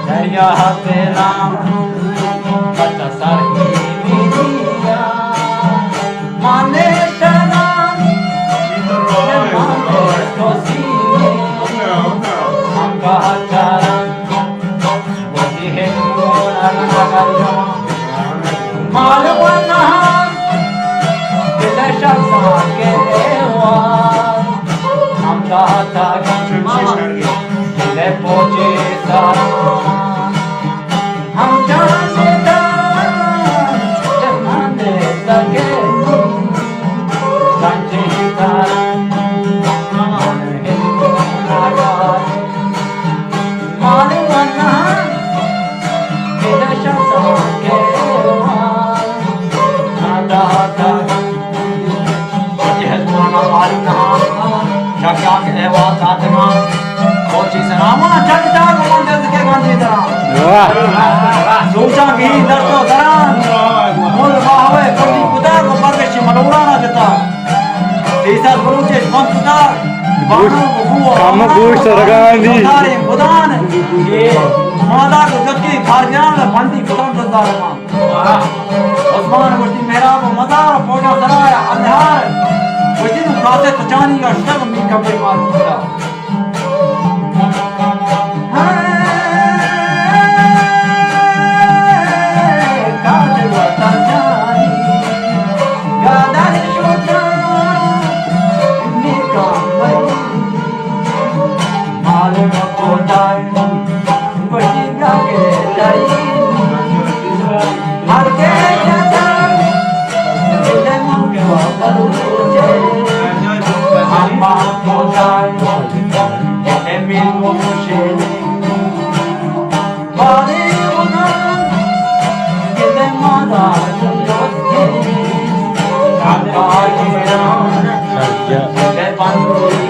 दरिया तेरा बचा सारी दुनिया माने तेरा माने तो सीने हम कहा चारा वही है मोरा नगरिया मालूम दिल शख्सा के हम कहा था दिल पहुंचे सारा हम जानते जमाने सके संजीता मालूम दिल शख्सा के क्या के बात आत्मा कोची सनामा चलता मंदिर के गांधी तरह सोचा भी दर्दो तरह मुल बावे कोटी खुदा को परवेश मनोरा ना देता ऐसा गुरुजे मंत्र बाणों को बुआ काम गोश्त गांधी सारे खुदान ये मादा को जक्की खारजान बंदी खुदान दरबार में उस्मान मुर्ति मेहराब मजार पोटा सराया अंधार वही तो कासे तचानी का शर्म में कपड़े मार दिया कासे वाता जानी गादार शोता निकाम मालूम को दाई वही गाके दाई हर के जाता दिल मन के वापस Amma Kodai, Emil Mosheli, Bari Udan, Gidemada, Yoski, Kandai, Lepandu.